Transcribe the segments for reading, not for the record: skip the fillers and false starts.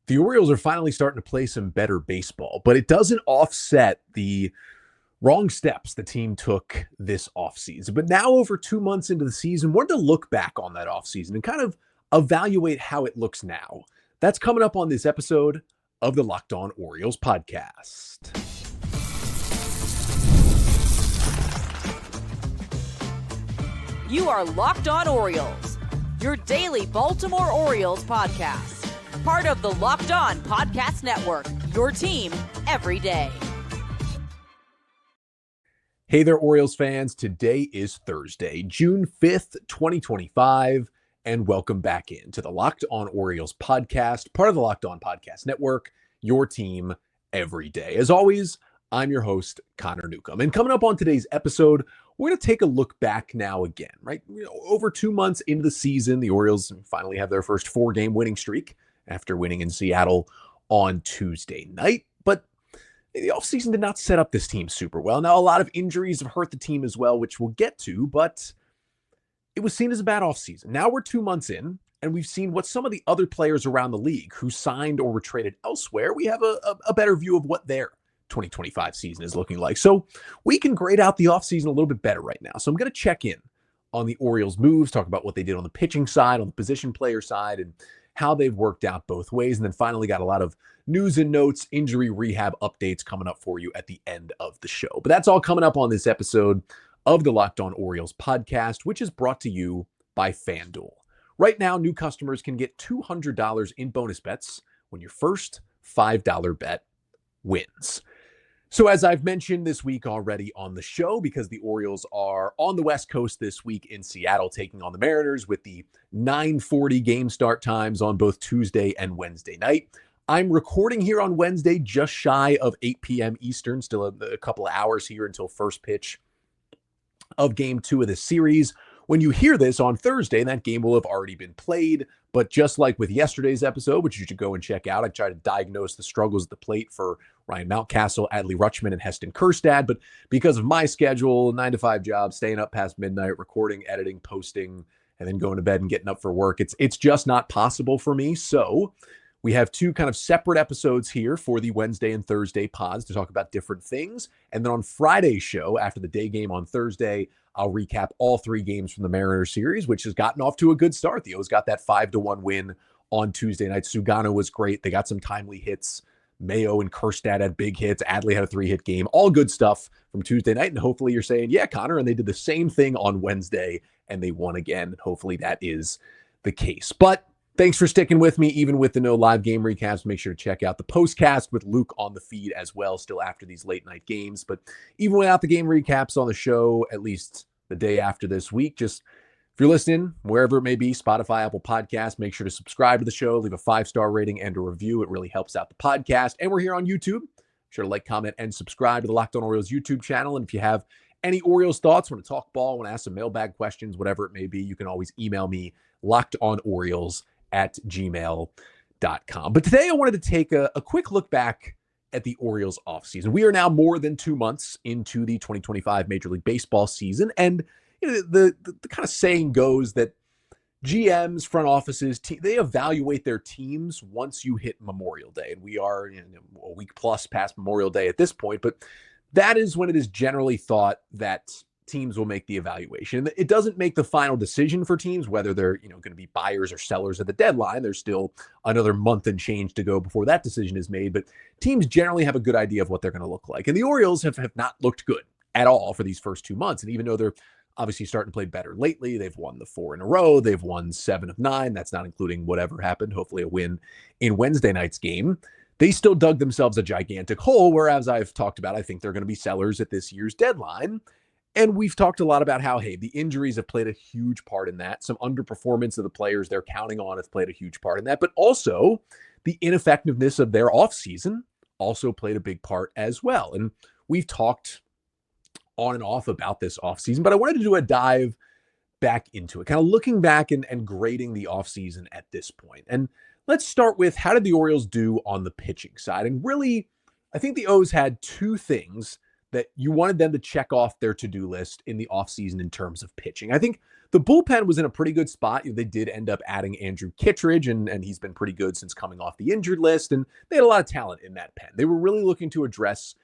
The Orioles are finally starting to play some better baseball, but it doesn't offset the wrong steps the team took this offseason. But now, over 2 months into the season, wanted to look back on that offseason and kind of evaluate how it looks now. That's coming up on this episode of the Locked On Orioles podcast. You are Locked On Orioles, your daily Baltimore Orioles podcast. Part of the Locked On Podcast Network, your team every day. Hey there, Orioles fans. Today is Thursday, June 5th, 2025, and welcome back into the Locked On Orioles podcast, part of the Locked On Podcast Network, your team every day. As always, I'm your host, Connor Newcomb. And coming up on today's episode, we're going to take a look back now again, right? Over 2 months into the season, the Orioles finally have their first 4-game winning streak after winning in Seattle on Tuesday night. But the offseason did not set up this team super well. Now, a lot of injuries have hurt the team as well, which we'll get to, but it was seen as a bad offseason. Now we're 2 months in, and we've seen what some of the other players around the league who signed or were traded elsewhere, we have a better view of what their 2025 season is looking like. So we can grade out the offseason a little bit better right now. So I'm going to check in on the Orioles' moves, talk about what they did on the pitching side, on the position player side, and how they've worked out both ways. And then finally got a lot of news and notes, injury rehab updates coming up for you at the end of the show. But that's all coming up on this episode of the Locked On Orioles podcast, which is brought to you by FanDuel. Right now, new customers can get $200 in bonus bets when your first $5 bet wins. So as I've mentioned this week already on the show, because the Orioles are on the West Coast this week in Seattle, taking on the Mariners with the 9:40 game start times on both Tuesday and Wednesday night. I'm recording here on Wednesday, just shy of 8 p.m. Eastern, still a couple of hours here until first pitch of game 2 of this series. When you hear this on Thursday, that game will have already been played. But just like with yesterday's episode, which you should go and check out, I try to diagnose the struggles at the plate for Ryan Mountcastle, Adley Rutschman, and Heston Kjerstad. But because of my schedule, 9-to-5 job, staying up past midnight, recording, editing, posting, and then going to bed and getting up for work, it's just not possible for me. So we have 2 kind of separate episodes here for the Wednesday and Thursday pods to talk about different things. And then on Friday's show, after the day game on Thursday, I'll recap all 3 games from the Mariners series, which has gotten off to a good start. The O's got that 5-1 win on Tuesday night. Sugano was great. They got some timely hits. Mayo and Kjerstad had big hits. Adley had a 3-hit game. All good stuff from Tuesday night. And hopefully you're saying, yeah, Connor, and they did the same thing on Wednesday and they won again. Hopefully that is the case. But thanks for sticking with me, even with the no live game recaps. Make sure to check out the postcast with Luke on the feed as well, still after these late night games. But even without the game recaps on the show, at least the day after this week, just if you're listening, wherever it may be, Spotify, Apple Podcasts, make sure to subscribe to the show, leave a 5-star rating and a review. It really helps out the podcast. And we're here on YouTube. Be sure to like, comment, and subscribe to the Locked On Orioles YouTube channel. And if you have any Orioles thoughts, want to talk ball, want to ask some mailbag questions, whatever it may be, you can always email me, lockedonorioles@gmail.com. But today I wanted to take a quick look back at the Orioles offseason. We are now more than 2 months into the 2025 Major League Baseball season. And the kind of saying goes that GMs, front offices, they evaluate their teams once you hit Memorial Day. And we are a week plus past Memorial Day at this point. But that is when it is generally thought that teams will make the evaluation. It doesn't make the final decision for teams, whether they're going to be buyers or sellers at the deadline. There's still another month and change to go before that decision is made, but teams generally have a good idea of what they're going to look like. And the Orioles have not looked good at all for these first 2 months. And even though they're obviously starting to play better lately, they've won the 4 in a row. They've won 7 of 9. That's not including whatever happened, hopefully a win in Wednesday night's game. They still dug themselves a gigantic hole, whereas I've talked about, I think they're going to be sellers at this year's deadline. And we've talked a lot about how, hey, the injuries have played a huge part in that. Some underperformance of the players they're counting on have played a huge part in that. But also the ineffectiveness of their offseason also played a big part as well. And we've talked on and off about this offseason, but I wanted to do a dive back into it, kind of looking back and grading the offseason at this point. And let's start with, how did the Orioles do on the pitching side? And really, I think the O's had 2 things that you wanted them to check off their to-do list in the offseason in terms of pitching. I think the bullpen was in a pretty good spot. They did end up adding Andrew Kittredge, and he's been pretty good since coming off the injured list, and they had a lot of talent in that pen. They were really looking to address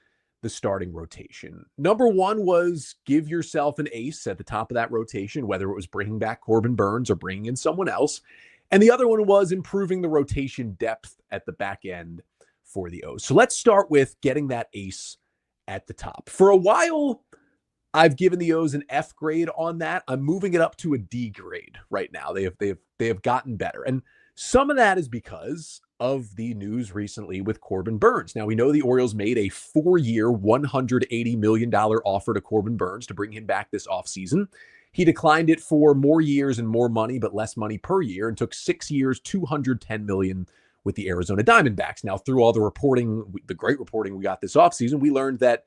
the starting rotation. Number one was give yourself an ace at the top of that rotation, whether it was bringing back Corbin Burns or bringing in someone else. And the other one was improving the rotation depth at the back end for the O's. So let's start with getting that ace at the top. For a while, I've given the O's an F grade on that. I'm moving it up to a D grade right now. They have gotten better. And some of that is because of the news recently with Corbin Burns. Now, we know the Orioles made a 4-year, $180 million offer to Corbin Burns to bring him back this offseason. He declined it for more years and more money, but less money per year, and took 6 years, $210 million with the Arizona Diamondbacks. Now, through all the reporting, the great reporting we got this offseason, we learned that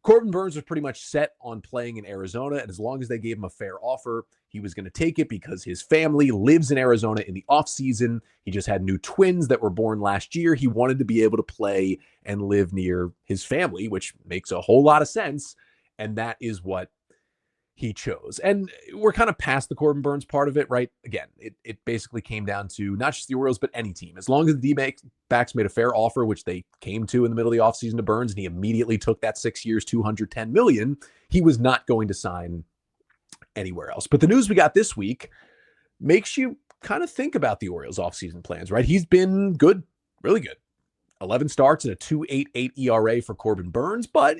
Corbin Burns was pretty much set on playing in Arizona, and as long as they gave him a fair offer, he was going to take it because his family lives in Arizona in the offseason. He just had new twins that were born last year. He wanted to be able to play and live near his family, which makes a whole lot of sense, and that is what he chose. And we're kind of past the Corbin Burns part of it, right? Again, it basically came down to not just the Orioles, but any team. As long as the D-backs made a fair offer, which they came to in the middle of the offseason to Burns, and he immediately took that 6 years, $210 million, he was not going to sign anywhere else. But the news we got this week makes you kind of think about the Orioles offseason plans, right? He's been good, really good. 11 starts and a 2.88 ERA for Corbin Burns, but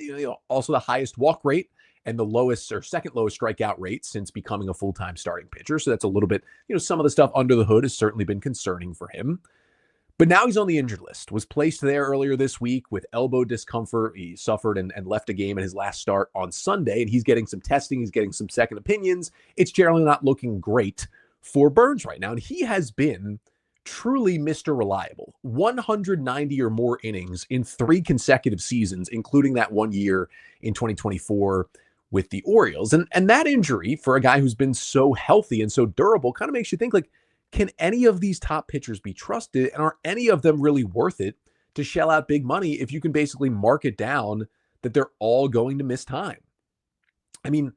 also the highest walk rate and the lowest or second lowest strikeout rate since becoming a full-time starting pitcher. So that's a little bit, some of the stuff under the hood has certainly been concerning for him. But now he's on the injured list, was placed there earlier this week with elbow discomfort. He suffered and left a game in his last start on Sunday, and he's getting some testing. He's getting some second opinions. It's generally not looking great for Burns right now. And he has been truly Mr. Reliable. 190 or more innings in 3 consecutive seasons, including that 1 year in 2024 with the Orioles. And that injury for a guy who's been so healthy and so durable kind of makes you think, like, can any of these top pitchers be trusted? And are any of them really worth it to shell out big money if you can basically mark it down that they're all going to miss time? I mean,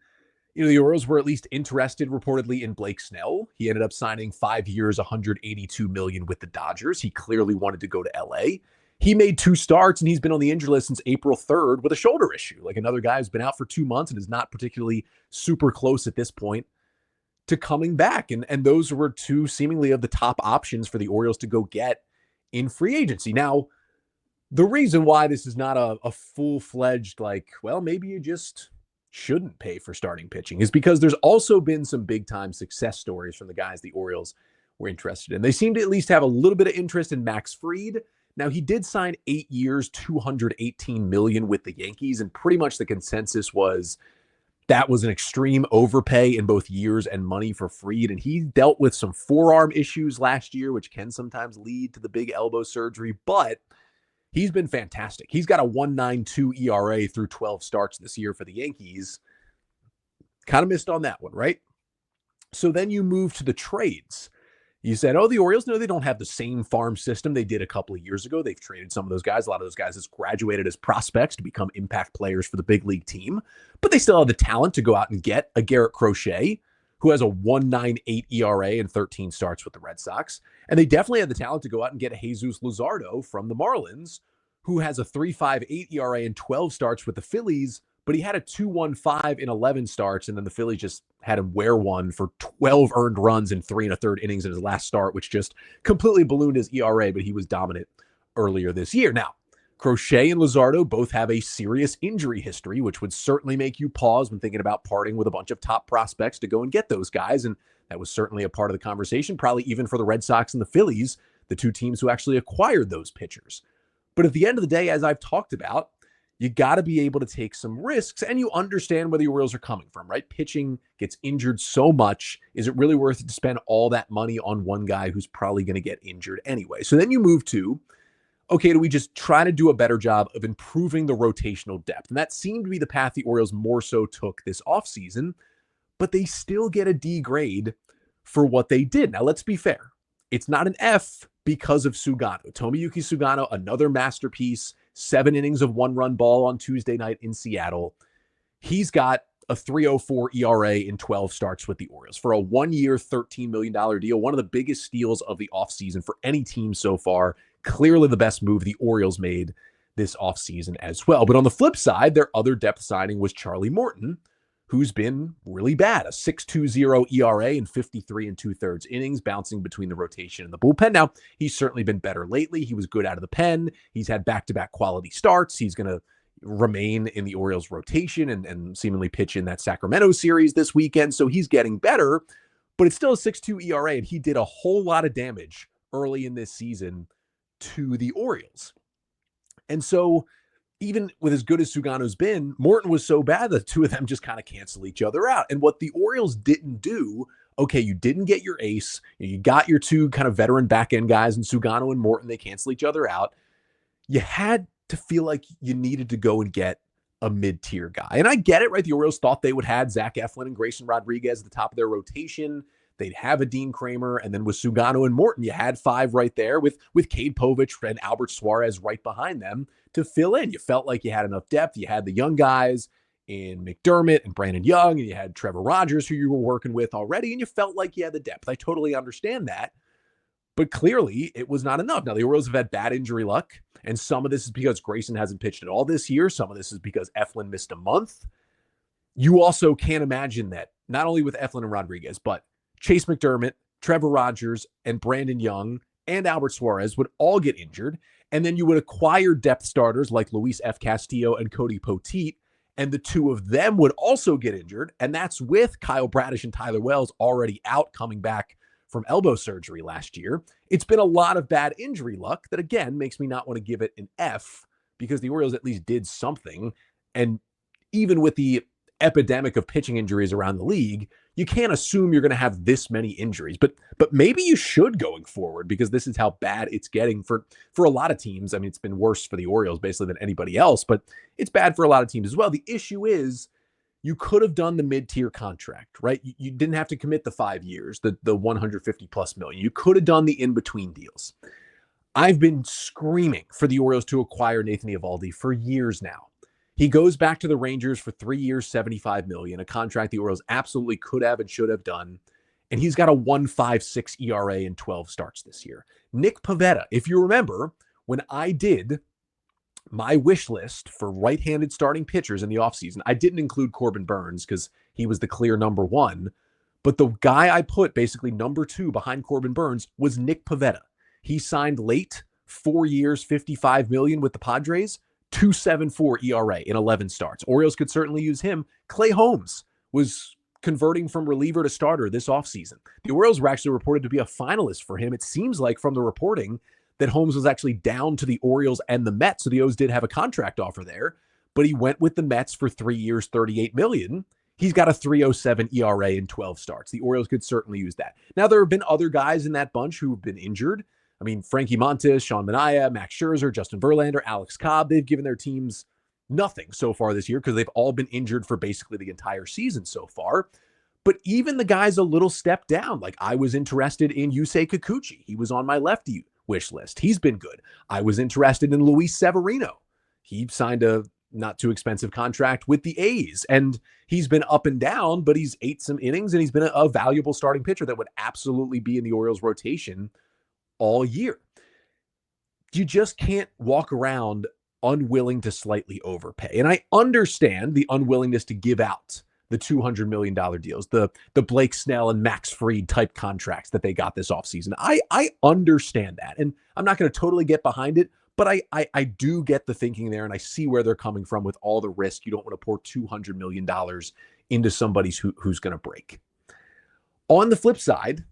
the Orioles were at least interested reportedly in Blake Snell. He ended up signing 5 years, $182 million with the Dodgers. He clearly wanted to go to LA. He made 2 starts, and he's been on the injured list since April 3rd with a shoulder issue. Like another guy who's been out for 2 months and is not particularly super close at this point to coming back. And those were 2 seemingly of the top options for the Orioles to go get in free agency. Now, the reason why this is not a full-fledged, maybe you just shouldn't pay for starting pitching is because there's also been some big-time success stories from the guys the Orioles were interested in. They seem to at least have a little bit of interest in Max Fried. Now, he did sign 8 years, $218 million with the Yankees, and pretty much the consensus was that was an extreme overpay in both years and money for Fried, and he dealt with some forearm issues last year, which can sometimes lead to the big elbow surgery, but he's been fantastic. He's got a 1.92 ERA through 12 starts this year for the Yankees. Kind of missed on that one, right? So then you move to the trades. You said, the Orioles, no, they don't have the same farm system they did a couple of years ago. They've traded some of those guys. A lot of those guys has graduated as prospects to become impact players for the big league team. But they still have the talent to go out and get a Garrett Crochet, who has a 1.98 ERA and 13 starts with the Red Sox. And they definitely have the talent to go out and get a Jesus Luzardo from the Marlins, who has a 3.58 ERA and 12 starts with the Phillies, but he had a 2.15 in 11 starts, and then the Phillies just had him wear one for 12 earned runs in 3 1/3 innings in his last start, which just completely ballooned his ERA, but he was dominant earlier this year. Now, Crochet and Luzardo both have a serious injury history, which would certainly make you pause when thinking about parting with a bunch of top prospects to go and get those guys, and that was certainly a part of the conversation, probably even for the Red Sox and the Phillies, the 2 teams who actually acquired those pitchers. But at the end of the day, as I've talked about, you got to be able to take some risks, and you understand where the Orioles are coming from, right? Pitching gets injured so much. Is it really worth it to spend all that money on one guy who's probably going to get injured anyway? So then you move to, okay, do we just try to do a better job of improving the rotational depth? And that seemed to be the path the Orioles more so took this offseason, but they still get a D grade for what they did. Now, let's be fair. It's not an F because of Sugano. Tomoyuki Sugano, another masterpiece, 7 innings of 1-run ball on Tuesday night in Seattle. He's got a 3.04 ERA in 12 starts with the Orioles for a 1-year, $13 million deal. One of the biggest steals of the offseason for any team so far. Clearly the best move the Orioles made this offseason as well. But on the flip side, their other depth signing was Charlie Morton, who's been really bad. A 6.20 ERA in 53 2/3 innings, bouncing between the rotation and the bullpen. Now, he's certainly been better lately. He was good out of the pen. He's had back-to-back quality starts. He's going to remain in the Orioles rotation and seemingly pitch in that Sacramento series this weekend. So he's getting better, but it's still a 6.2 ERA, and he did a whole lot of damage early in this season to the Orioles. And so even with as good as Sugano's been, Morton was so bad that the two of them just kind of cancel each other out. And what the Orioles didn't do, okay, you didn't get your ace. You got your two kind of veteran back-end guys in Sugano and Morton. They cancel each other out. You had to feel like you needed to go and get a mid-tier guy. And I get it, right? The Orioles thought they would have Zach Eflin and Grayson Rodriguez at the top of their rotation. They'd have a Dean Kramer, and then with Sugano and Morton, you had 5 right there with Cade Povich and Albert Suarez right behind them to fill in. You felt like you had enough depth. You had the young guys in McDermott and Brandon Young, and you had Trevor Rogers, who you were working with already, and you felt like you had the depth. I totally understand that. But clearly, it was not enough. Now, the Orioles have had bad injury luck, and some of this is because Grayson hasn't pitched at all this year. Some of this is because Eflin missed a month. You also can't imagine that, not only with Eflin and Rodriguez, but Chase McDermott, Trevor Rogers, and Brandon Young, and Albert Suarez would all get injured, and then you would acquire depth starters like Luis F. Castillo and Cody Poteet, and the two of them would also get injured, and that's with Kyle Bradish and Tyler Wells already out coming back from elbow surgery last year. It's been a lot of bad injury luck that, again, makes me not want to give it an F, because the Orioles at least did something, and even with the epidemic of pitching injuries around the league, you can't assume you're going to have this many injuries, but maybe you should going forward, because this is how bad it's getting for a lot of teams. I mean, it's been worse for the Orioles basically than anybody else, but it's bad for a lot of teams as well. The issue is you could have done the mid-tier contract, right? You didn't have to commit the 5 years, the 150 plus million. You could have done the in-between deals. I've been screaming for the Orioles to acquire Nathan Eovaldi for years now. He goes back to the Rangers for 3 years, $75 million, a contract the Orioles absolutely could have and should have done. And he's got a 1.56 ERA in 12 starts this year. Nick Pivetta, if you remember, when I did my wish list for right-handed starting pitchers in the offseason, I didn't include Corbin Burns because he was the clear number 1. But the guy I put basically number 2 behind Corbin Burns was Nick Pivetta. He signed late, 4 years, $55 million with the Padres. 2.74 ERA in 11 starts. Orioles could certainly use him. Clay Holmes was converting from reliever to starter this offseason. The Orioles were actually reported to be a finalist for him. It seems like from the reporting that Holmes was actually down to the Orioles and the Mets, so the O's did have a contract offer there, but he went with the Mets for 3 years, $38 million. He's got a 3.07 ERA in 12 starts. The Orioles could certainly use that. Now, there have been other guys in that bunch who have been injured. I mean, Frankie Montes, Sean Manaea, Max Scherzer, Justin Verlander, Alex Cobb, they've given their teams nothing so far this year because they've all been injured for basically the entire season so far. But even the guys a little step down, like I was interested in Yusei Kikuchi. He was on my lefty wish list. He's been good. I was interested in Luis Severino. He signed a not too expensive contract with the A's, and he's been up and down, but he's ate some innings, and he's been a valuable starting pitcher that would absolutely be in the Orioles rotation all year. You just can't walk around unwilling to slightly overpay. And I understand the unwillingness to give out the $200 million deals, the Blake Snell and Max Fried type contracts that they got this offseason. I understand that. And I'm not going to totally get behind it, but I do get the thinking there, and I see where they're coming from with all the risk. You don't want to pour $200 million into somebody who's going to break. On the flip side,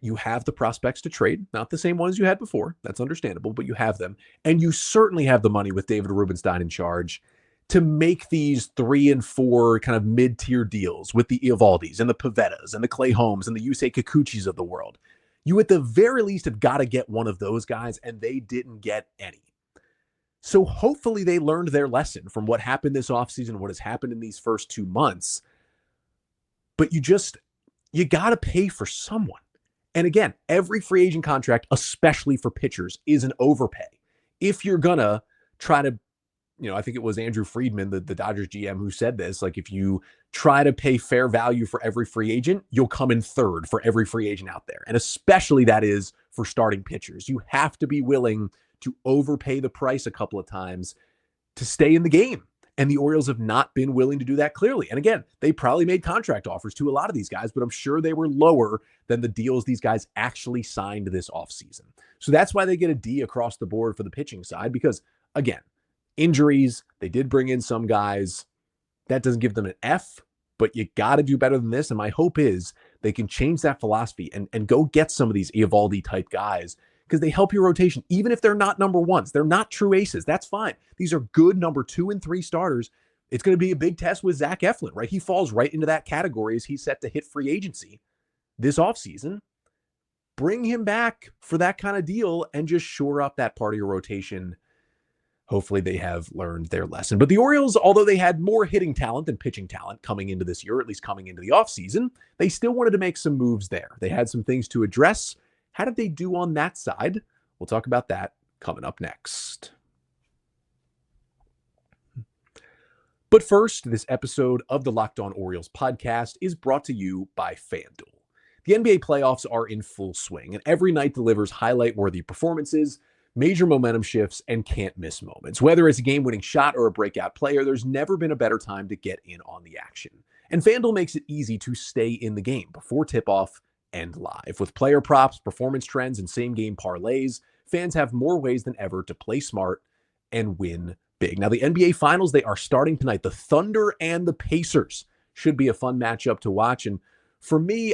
you have the prospects to trade, not the same ones you had before. That's understandable, but you have them. And you certainly have the money with David Rubenstein in charge to make these 3 and 4 kind of mid-tier deals with the Eovaldis and the Pivettas and the Clay Holmes and the Yusei Kikuchis of the world. You at the very least have got to get one of those guys, and they didn't get any. So hopefully they learned their lesson from what happened this offseason, what has happened in these first 2 months. But you got to pay for someone. And again, every free agent contract, especially for pitchers, is an overpay. If you're going to try to, I think it was Andrew Friedman, the Dodgers GM, who said this, like, if you try to pay fair value for every free agent, you'll come in third for every free agent out there. And especially that is for starting pitchers. You have to be willing to overpay the price a couple of times to stay in the game. And the Orioles have not been willing to do that, clearly. And again, they probably made contract offers to a lot of these guys, but I'm sure they were lower than the deals these guys actually signed this offseason. So that's why they get a D across the board for the pitching side, because, again, injuries, they did bring in some guys. That doesn't give them an F, but you got to do better than this. And my hope is they can change that philosophy and go get some of these Eovaldi type guys, because they help your rotation, even if they're not number ones. They're not true aces. That's fine. These are good number 2 and 3 starters. It's going to be a big test with Zach Eflin, right? He falls right into that category as he's set to hit free agency this offseason. Bring him back for that kind of deal and just shore up that part of your rotation. Hopefully they have learned their lesson. But the Orioles, although they had more hitting talent than pitching talent coming into this year, or at least coming into the offseason, they still wanted to make some moves there. They had some things to address. How did they do on that side? We'll talk about that coming up next. But first, this episode of the Locked On Orioles podcast is brought to you by FanDuel. The NBA playoffs are in full swing, and every night delivers highlight-worthy performances, major momentum shifts, and can't-miss moments. Whether it's a game-winning shot or a breakout player, there's never been a better time to get in on the action. And FanDuel makes it easy to stay in the game before tip-off and live. With player props, performance trends, and same-game parlays, fans have more ways than ever to play smart and win big. Now, the NBA Finals, they are starting tonight. The Thunder and the Pacers should be a fun matchup to watch. And for me,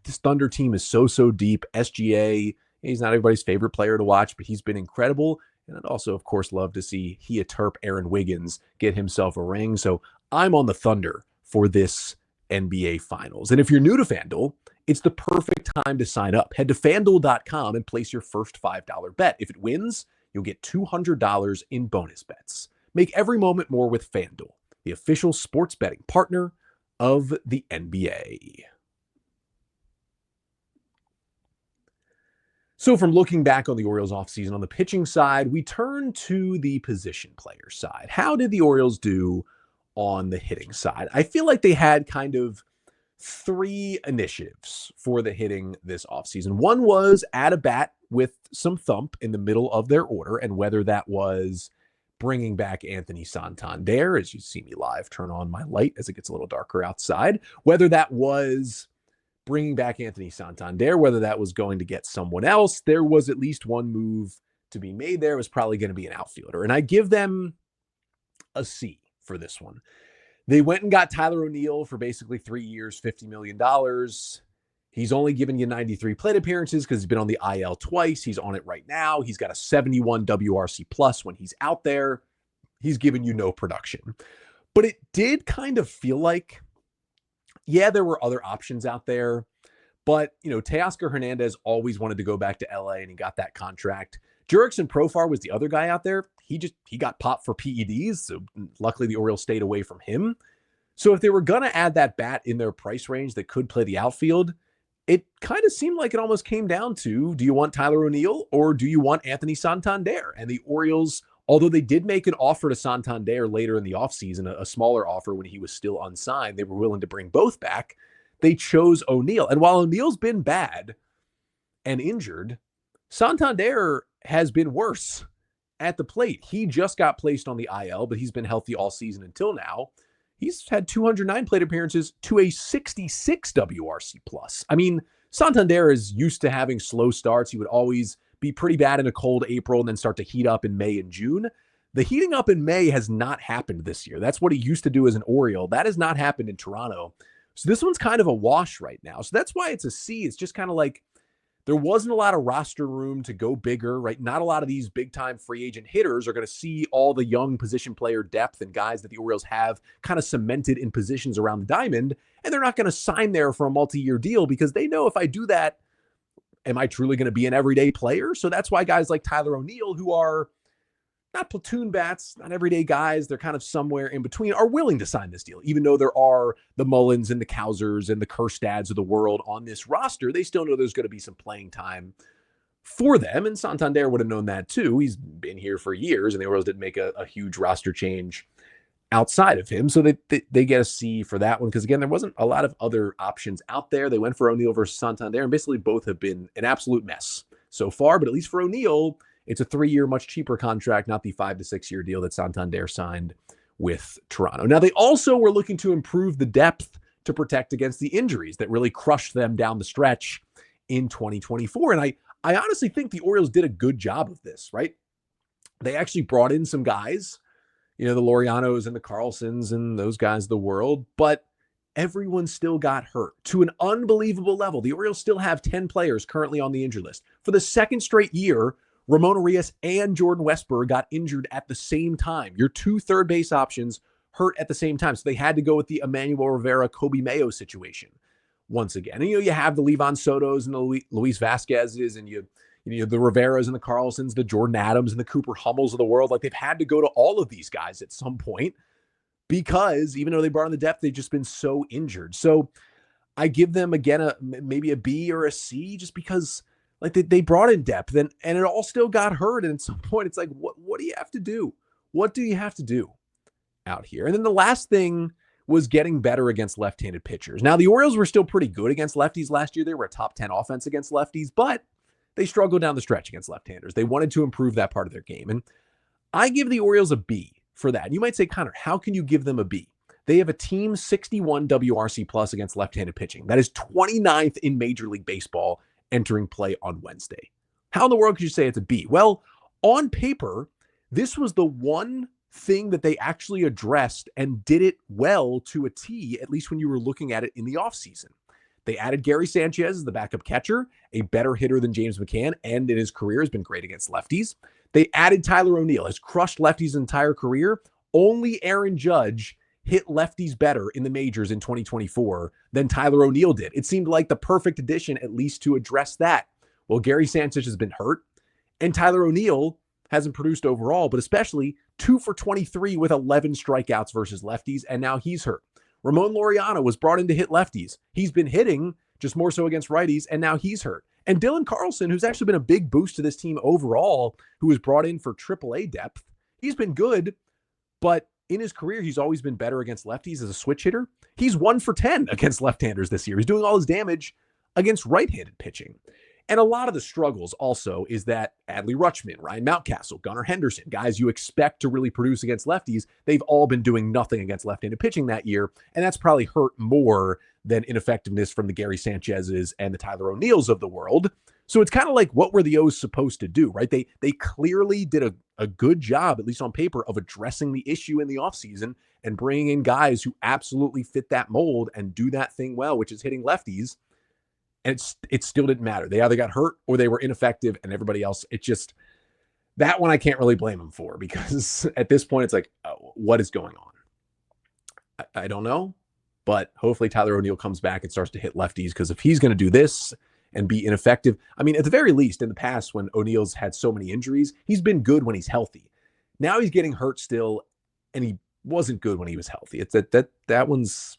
this Thunder team is so deep. SGA, he's not everybody's favorite player to watch, but he's been incredible. And I'd also, of course, love to see Terp Aaron Wiggins get himself a ring. So I'm on the Thunder for this NBA Finals. And if you're new to FanDuel, it's the perfect time to sign up. Head to FanDuel.com and place your first $5 bet. If it wins, you'll get $200 in bonus bets. Make every moment more with FanDuel, the official sports betting partner of the NBA. So from looking back on the Orioles offseason on the pitching side, we turn to the position player side. How did the Orioles do on the hitting side? I feel like they had kind of 3 initiatives for the hitting this offseason. One was add a bat with some thump in the middle of their order, and whether that was bringing back Anthony Santander, as you see me live, turn on my light as it gets a little darker outside, whether that was bringing back Anthony Santander, whether that was going to get someone else, there was at least one move to be made there. It was probably going to be an outfielder. And I give them a C for this one. They went and got Tyler O'Neill for basically 3 years, $50 million. He's only given you 93 plate appearances because he's been on the IL twice. He's on it right now. He's got a 71 WRC plus when he's out there. He's given you no production. But it did kind of feel like, yeah, there were other options out there. But, Teoscar Hernandez always wanted to go back to LA and he got that contract. Jurickson Profar was the other guy out there. He got popped for PEDs. So luckily the Orioles stayed away from him. So if they were going to add that bat in their price range that could play the outfield, it kind of seemed like it almost came down to, do you want Tyler O'Neill or do you want Anthony Santander? And the Orioles, although they did make an offer to Santander later in the offseason, a smaller offer when he was still unsigned, they were willing to bring both back. They chose O'Neill. And while O'Neill's been bad and injured, Santander has been worse at the plate. He just got placed on the IL, but he's been healthy all season until now. He's had 209 plate appearances to a 66 WRC plus. I mean, Santander is used to having slow starts. He would always be pretty bad in a cold April and then start to heat up in May and June. The heating up in May has not happened this year. That's what he used to do as an Oriole. That has not happened in Toronto. So this one's kind of a wash right now. So that's why it's a C. It's just kind of like there wasn't a lot of roster room to go bigger, right? Not a lot of these big-time free agent hitters are going to see all the young position player depth and guys that the Orioles have kind of cemented in positions around the diamond, and they're not going to sign there for a multi-year deal because they know if I do that, am I truly going to be an everyday player? So that's why guys like Tyler O'Neill, who are not platoon bats, not everyday guys, they're kind of somewhere in between, are willing to sign this deal. Even though there are the Mullins and the Kausers and the Kerstads of the world on this roster, they still know there's going to be some playing time for them. And Santander would have known that too. He's been here for years, and the Orioles didn't make a huge roster change outside of him. So they get a C for that one because, again, there wasn't a lot of other options out there. They went for O'Neill versus Santander, and basically both have been an absolute mess so far. But at least for O'Neill, it's a 3-year, much cheaper contract, not the 5 to 6 year deal that Santander signed with Toronto. Now, they also were looking to improve the depth to protect against the injuries that really crushed them down the stretch in 2024. And I honestly think the Orioles did a good job of this, right? They actually brought in some guys, the Laureanos and the Carlsons and those guys of the world, but everyone still got hurt to an unbelievable level. The Orioles still have 10 players currently on the injured list. For the second straight year, Ramon Laureano and Jordan Westburg got injured at the same time. Your 2 third base options hurt at the same time. So they had to go with the Emmanuel Rivera, Kobe Mayo situation once again. And, you have the Levon Sotos and the Luis Vasquez's, and you the Riveras and the Carlsons, the Jordan Adams and the Cooper Hummels of the world. Like, they've had to go to all of these guys at some point because even though they brought in the depth, they've just been so injured. So I give them, again, maybe a B or a C, just because like they brought in depth and it all still got hurt. And at some point it's like, what do you have to do? What do you have to do out here? And then the last thing was getting better against left-handed pitchers. Now, the Orioles were still pretty good against lefties last year. They were a top 10 offense against lefties, but they struggled down the stretch against left-handers. They wanted to improve that part of their game. And I give the Orioles a B for that. And you might say, Connor, how can you give them a B? They have a team 61 WRC plus against left-handed pitching. That is 29th in Major League Baseball entering play on Wednesday. How in the world could you say it's a B? Well, on paper, this was the one thing that they actually addressed and did it well to a T, at least when you were looking at it in the offseason. They added Gary Sanchez as the backup catcher, a better hitter than James McCann, and in his career has been great against lefties. They added Tyler O'Neill, has crushed lefties his entire career. Only Aaron Judge hit lefties better in the majors in 2024 than Tyler O'Neill did. It seemed like the perfect addition, at least to address that. Well, Gary Sanchez has been hurt, and Tyler O'Neill hasn't produced overall, but especially 2 for 23 with 11 strikeouts versus lefties, and now he's hurt. Ramon Laureano was brought in to hit lefties. He's been hitting, just more so against righties, and now he's hurt. And Dylan Carlson, who's actually been a big boost to this team overall, who was brought in for AAA depth, he's been good, but in his career, he's always been better against lefties as a switch hitter. He's 1 for 10 against left-handers this year. He's doing all his damage against right-handed pitching. And a lot of the struggles also is that Adley Rutschman, Ryan Mountcastle, Gunnar Henderson, guys you expect to really produce against lefties, they've all been doing nothing against left-handed pitching that year. And that's probably hurt more than ineffectiveness from the Gary Sanchez's and the Tyler O'Neills of the world. So it's kind of like, what were the O's supposed to do, right? They clearly did a good job, at least on paper, of addressing the issue in the offseason and bringing in guys who absolutely fit that mold and do that thing well, which is hitting lefties. And it still didn't matter. They either got hurt or they were ineffective, and everybody else, it just, that one I can't really blame them for, because at this point it's like, oh, what is going on? I don't know, but hopefully Tyler O'Neill comes back and starts to hit lefties, because if he's going to do this and be ineffective, I mean, at the very least, in the past when O'Neill's had so many injuries, he's been good when he's healthy. Now he's getting hurt still, and he wasn't good when he was healthy. It's that one's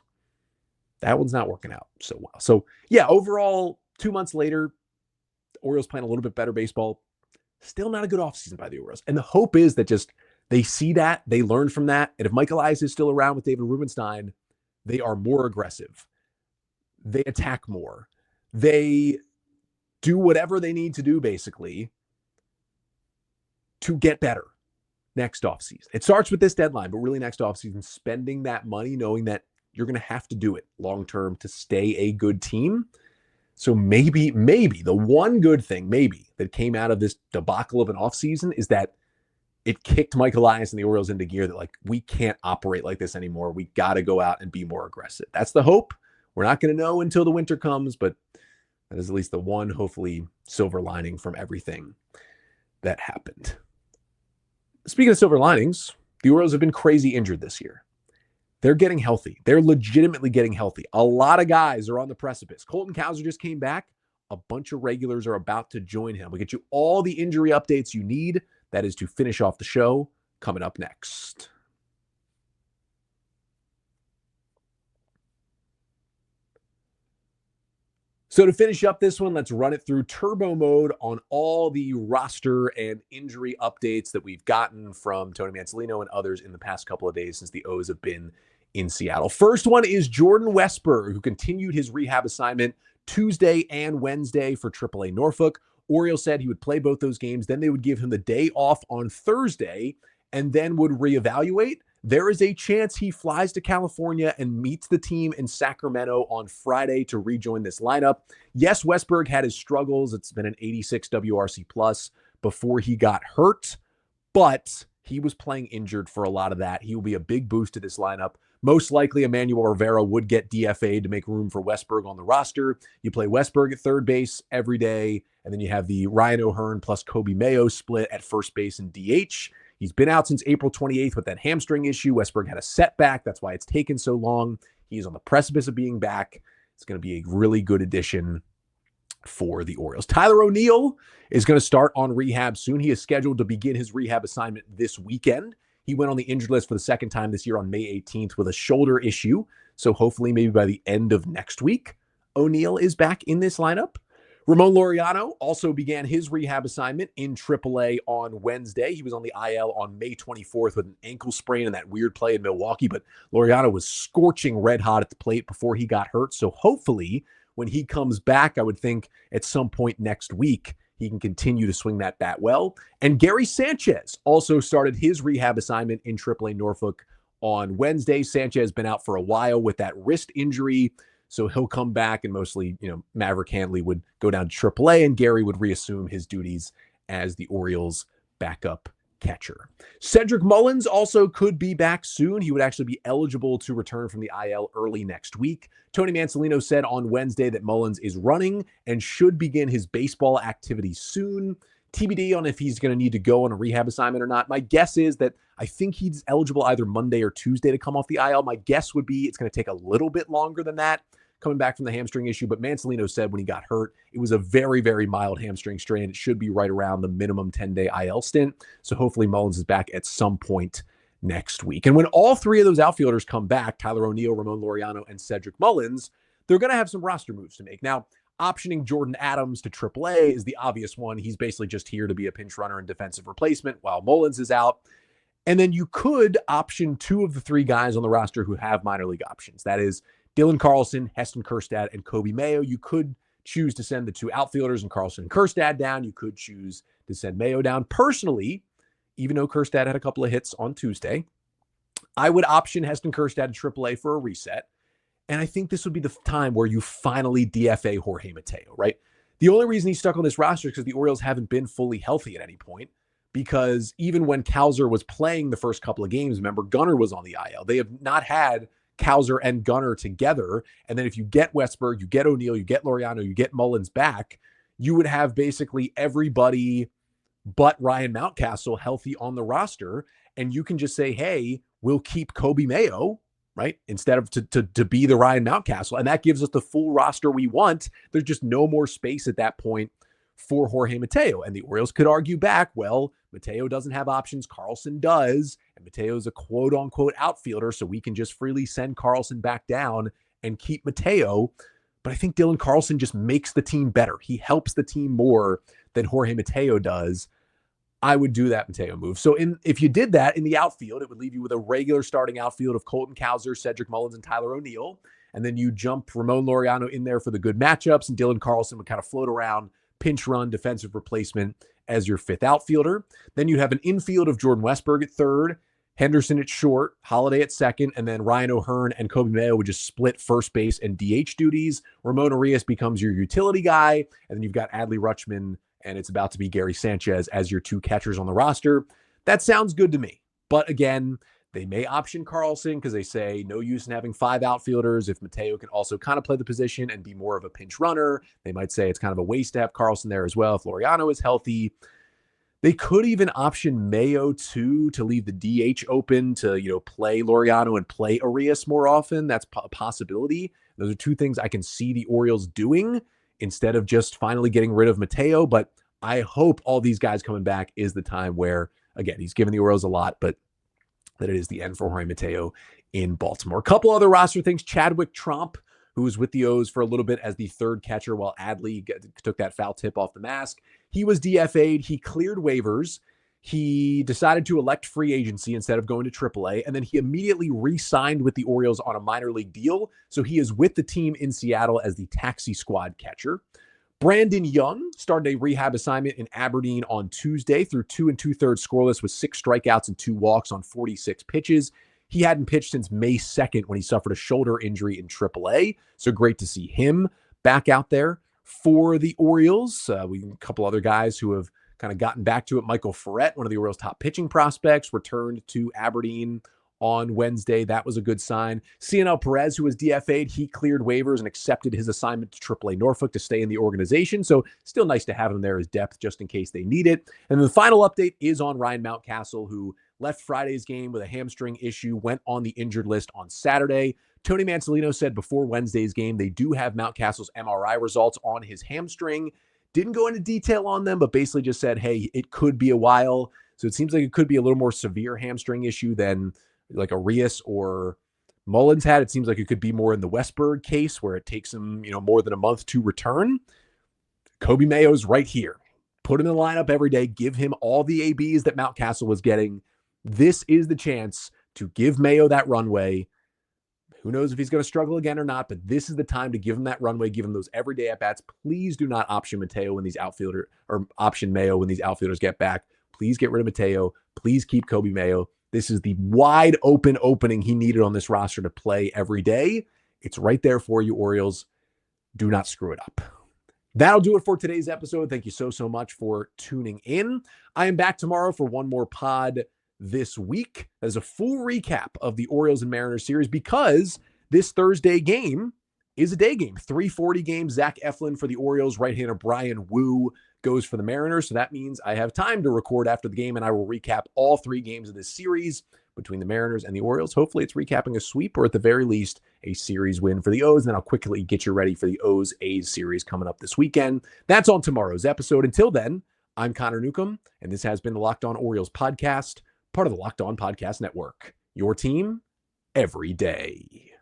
not working out so well. So yeah, overall, 2 months later, the Orioles playing a little bit better baseball. Still not a good offseason by the Orioles. And the hope is that just they see that, they learn from that. And if Michael Elias is still around with David Rubenstein, they are more aggressive. They attack more. They do whatever they need to do, basically, to get better next offseason. It starts with this deadline, but really next offseason, spending that money, knowing that you're going to have to do it long-term to stay a good team. So maybe the one good thing that came out of this debacle of an offseason is that it kicked Mike Elias and the Orioles into gear that, like, we can't operate like this anymore. We got to go out and be more aggressive. That's the hope. We're not going to know until the winter comes, but that is at least the one, hopefully, silver lining from everything that happened. Speaking of silver linings, the Orioles have been crazy injured this year. They're getting healthy. They're legitimately getting healthy. A lot of guys are on the precipice. Colton Cowser just came back. A bunch of regulars are about to join him. We'll get you all the injury updates you need. That is to finish off the show coming up next. So to finish up this one, let's run it through turbo mode on all the roster and injury updates that we've gotten from Tony Mansolino and others in the past couple of days since the O's have been in Seattle. First one is Jordan Westburg, who continued his rehab assignment Tuesday and Wednesday for AAA Norfolk. Orioles said he would play both those games. Then they would give him the day off on Thursday and then would reevaluate. There is a chance he flies to California and meets the team in Sacramento on Friday to rejoin this lineup. Yes, Westburg had his struggles. It's been an 86 WRC plus before he got hurt, but he was playing injured for a lot of that. He will be a big boost to this lineup. Most likely, Emmanuel Rivera would get DFA'd to make room for Westburg on the roster. You play Westburg at third base every day, and then you have the Ryan O'Hearn plus Kobe Mayo split at first base and DH. He's been out since April 28th with that hamstring issue. Westburg had a setback. That's why it's taken so long. He's on the precipice of being back. It's going to be a really good addition for the Orioles. Tyler O'Neill is going to start on rehab soon. He is scheduled to begin his rehab assignment this weekend. He went on the injured list for the second time this year on May 18th with a shoulder issue. So hopefully maybe by the end of next week, O'Neill is back in this lineup. Ramon Laureano also began his rehab assignment in AAA on Wednesday. He was on the IL on May 24th with an ankle sprain and that weird play in Milwaukee, but Laureano was scorching red hot at the plate before he got hurt. So hopefully when he comes back, I would think at some point next week, he can continue to swing that bat well. And Gary Sanchez also started his rehab assignment in AAA Norfolk on Wednesday. Sanchez has been out for a while with that wrist injury. So he'll come back and mostly, Maverick Handley would go down to AAA and Gary would reassume his duties as the Orioles' backup catcher. Cedric Mullins also could be back soon. He would actually be eligible to return from the IL early next week. Tony Mansolino said on Wednesday that Mullins is running and should begin his baseball activities soon. TBD on if he's going to need to go on a rehab assignment or not. My guess is that I think he's eligible either Monday or Tuesday to come off the IL. My guess would be it's going to take a little bit longer than that coming back from the hamstring issue. But Mansolino said when he got hurt, it was a very, very mild hamstring strain. It should be right around the minimum 10-day IL stint. So hopefully Mullins is back at some point next week. And when all three of those outfielders come back, Tyler O'Neill, Ramon Laureano, and Cedric Mullins, they're going to have some roster moves to make. Now, optioning Jordan Adams to AAA is the obvious one. He's basically just here to be a pinch runner and defensive replacement while Mullins is out. And then you could option two of the three guys on the roster who have minor league options. That is Dylan Carlson, Heston Kjerstad, and Kobe Mayo. You could choose to send the two outfielders and Carlson and Kjerstad down. You could choose to send Mayo down. Personally, even though Kjerstad had a couple of hits on Tuesday, I would option Heston Kjerstad to AAA for a reset. And I think this would be the time where you finally DFA Jorge Mateo, right? The only reason he's stuck on this roster is because the Orioles haven't been fully healthy at any point. Because even when Cowser was playing the first couple of games, remember, Gunnar was on the IL. They have not had Cowser and Gunnar together. And then if you get Westburg, you get O'Neill, you get Laureano, you get Mullins back, you would have basically everybody but Ryan Mountcastle healthy on the roster. And you can just say, hey, we'll keep Kobe Mayo, right? Instead of to be the Ryan Mountcastle. And that gives us the full roster we want. There's just no more space at that point for Jorge Mateo. And the Orioles could argue back, well, Mateo doesn't have options. Carlson does. And Mateo is a quote unquote outfielder. So we can just freely send Carlson back down and keep Mateo. But I think Dylan Carlson just makes the team better. He helps the team more than Jorge Mateo does. I would do that Mateo move. So if you did that in the outfield, it would leave you with a regular starting outfield of Colton Cowser, Cedric Mullins, and Tyler O'Neill. And then you jump Ramon Laureano in there for the good matchups, and Dylan Carlson would kind of float around, pinch run, defensive replacement as your fifth outfielder. Then you have an infield of Jordan Westburg at third, Henderson at short, Holiday at second, and then Ryan O'Hearn and Kobe Mayo would just split first base and DH duties. Ramon Arias becomes your utility guy, and then you've got Adley Rutschman, and it's about to be Gary Sanchez as your two catchers on the roster. That sounds good to me. But again, they may option Carlson because they say no use in having five outfielders if Mateo can also kind of play the position and be more of a pinch runner. They might say it's kind of a waste to have Carlson there as well if Laureano is healthy. They could even option Mayo too to leave the DH open to, play Laureano and play Arias more often. That's a possibility. Those are two things I can see the Orioles doing instead of just finally getting rid of Mateo. But I hope all these guys coming back is the time where, again, he's given the Orioles a lot, but that it is the end for Jorge Mateo in Baltimore. A couple other roster things. Chadwick Tromp, who was with the O's for a little bit as the third catcher while Adley took that foul tip off the mask. He was DFA'd. He cleared waivers. He decided to elect free agency instead of going to AAA, and then he immediately re-signed with the Orioles on a minor league deal. So he is with the team in Seattle as the taxi squad catcher. Brandon Young started a rehab assignment in Aberdeen on Tuesday through 2 2/3 scoreless with 6 strikeouts and 2 walks on 46 pitches. He hadn't pitched since May 2nd when he suffered a shoulder injury in AAA. So great to see him back out there for the Orioles. A couple other guys who have kind of gotten back to it. Michael Ferret, one of the Orioles' top pitching prospects, returned to Aberdeen on Wednesday. That was a good sign. Cionel Perez, who was DFA'd, he cleared waivers and accepted his assignment to AAA Norfolk to stay in the organization. So still nice to have him there as depth just in case they need it. And the final update is on Ryan Mountcastle, who left Friday's game with a hamstring issue, went on the injured list on Saturday. Tony Mansolino said before Wednesday's game, they do have Mountcastle's MRI results on his hamstring. Didn't go into detail on them, but basically just said, hey, it could be a while. So it seems like it could be a little more severe hamstring issue than like Arias or Mullins had. It seems like it could be more in the Westburg case where it takes him, more than a month to return. Coby Mayo's right here. Put him in the lineup every day. Give him all the ABs that Mountcastle was getting. This is the chance to give Mayo that runway. Who knows if he's going to struggle again or not, but this is the time to give him that runway, give him those everyday at-bats. Please do not option Mateo when these option Mayo when these outfielders get back. Please get rid of Mateo. Please keep Coby Mayo. This is the wide open opening he needed on this roster to play every day. It's right there for you, Orioles. Do not screw it up. That'll do it for today's episode. Thank you so much for tuning in. I am back tomorrow for one more pod this week as a full recap of the Orioles and Mariners series because this Thursday game is a day game. 3:40 game. Zach Eflin for the Orioles. Right-hander Brian Wu goes for the Mariners. So that means I have time to record after the game, and I will recap all 3 games of this series between the Mariners and the Orioles. Hopefully it's recapping a sweep or at the very least a series win for the O's. And then I'll quickly get you ready for the O's-A's series coming up this weekend. That's on tomorrow's episode. Until then, I'm Connor Newcomb, and this has been the Locked On Orioles podcast, part of the Locked On Podcast Network. Your team every day.